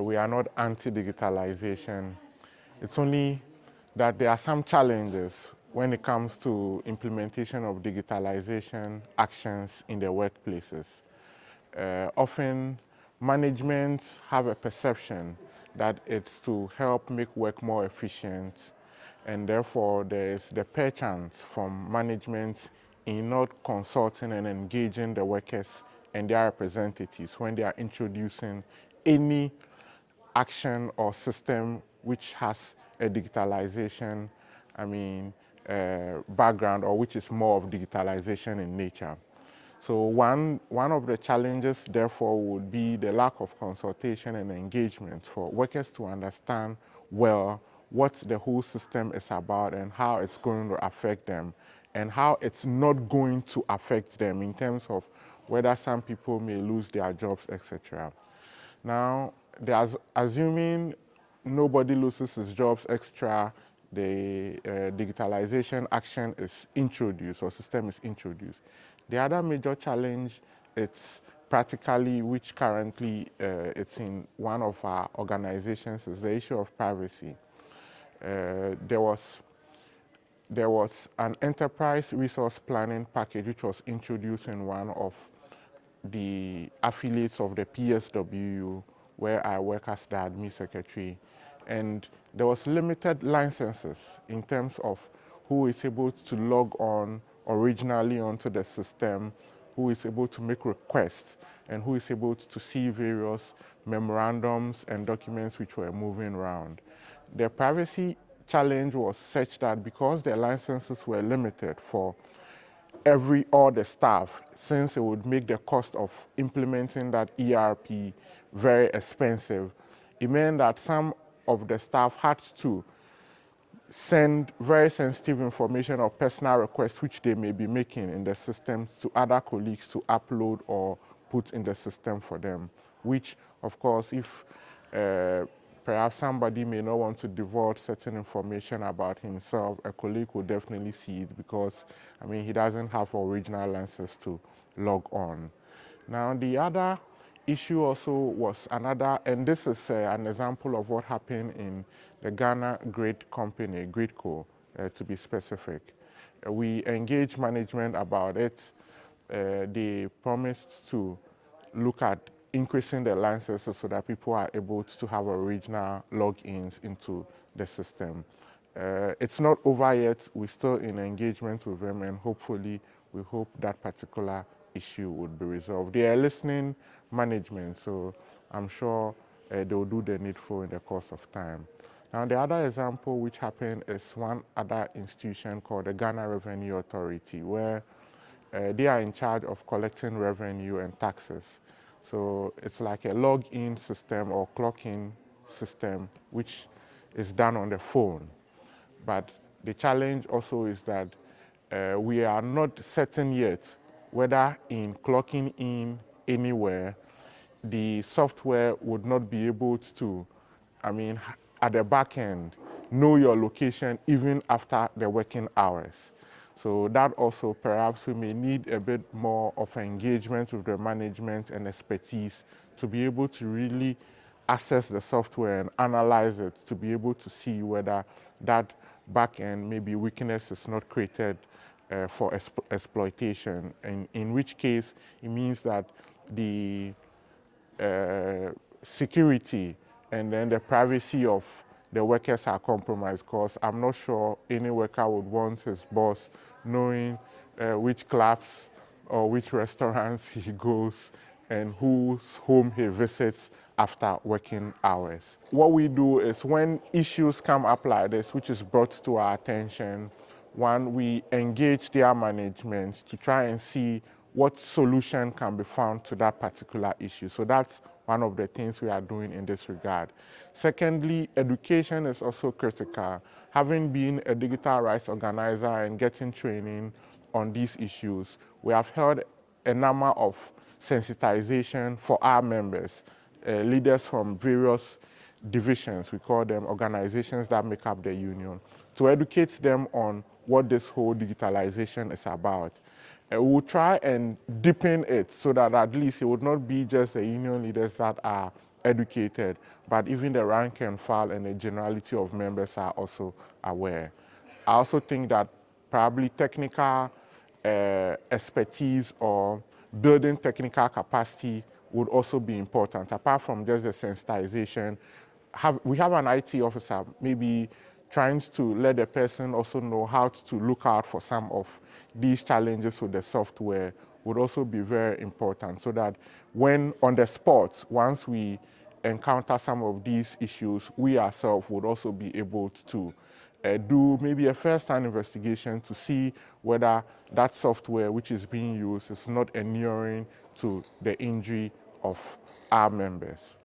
we are not anti-digitalization. It's only that there are some challenges when it comes to implementation of digitalization actions in the workplaces. Often management have a perception that it's to help make work more efficient, and therefore there is the perchance from management in not consulting and engaging the workers and their representatives when they are introducing any action or system which has a digitalization, background, or which is more of digitalization in nature. So one of the challenges, therefore, would be the lack of consultation and engagement for workers to understand well what the whole system is about and how it's going to affect them and how it's not going to affect them in terms of whether some people may lose their jobs, etc. Now, assuming nobody loses his jobs extra, the digitalization action is introduced or system is introduced. The other major challenge, it's practically, which currently it's in one of our organizations, is the issue of privacy. There was an enterprise resource planning package which was introduced in one of the affiliates of the PSWU, where I work as the admin secretary. And there was limited licenses in terms of who is able to log on originally onto the system, who is able to make requests, and who is able to see various memorandums and documents which were moving around. The privacy challenge was such that because the licenses were limited for all the staff, since it would make the cost of implementing that ERP very expensive, it meant that some of the staff had to send very sensitive information or personal requests which they may be making in the system to other colleagues to upload or put in the system for them, which of course, if perhaps somebody may not want to divulge certain information about himself, a colleague will definitely see it because, he doesn't have original license to log on. Now, the other issue also was another, and this is an example of what happened in the Ghana Grid Company, Gridco, to be specific. We engaged management about it. They promised to look at increasing the licenses so that people are able to have original logins into the system. It's not over yet. We're still in engagement with them, and hopefully we hope that particular issue would be resolved. They are listening management, so I'm sure they will do the needful in the course of time. Now, the other example which happened is one other institution called the Ghana Revenue Authority, where they are in charge of collecting revenue and taxes. So it's like a login system or clock-in system, which is done on the phone. But the challenge also is that we are not certain yet whether in clocking in anywhere, the software would not be able to, at the back end, know your location even after the working hours. So that also, perhaps we may need a bit more of engagement with the management and expertise to be able to really assess the software and analyze it to be able to see whether that back end, maybe weakness is not created for exploitation, and in which case it means that the security and then the privacy of the workers are compromised, because I'm not sure any worker would want his boss knowing which clubs or which restaurants he goes and whose home he visits after working hours. What we do is when issues come up like this, which is brought to our attention, one, we engage their management to try and see what solution can be found to that particular issue. So that's one of the things we are doing in this regard. Secondly, education is also critical. Having been a digital rights organizer and getting training on these issues, we have held a number of sensitization for our members, leaders from various divisions, we call them organizations that make up the union, to educate them on what this whole digitalization is about. We will try and deepen it so that at least it would not be just the union leaders that are educated, but even the rank and file and the generality of members are also aware. I also think that probably technical expertise or building technical capacity would also be important. Apart from just the sensitization, we have an IT officer maybe trying to let the person also know how to look out for some of these challenges with the software would also be very important, so that when on the spot, once we encounter some of these issues, we ourselves would also be able to do maybe a first-hand investigation to see whether that software which is being used is not inuring to the injury of our members.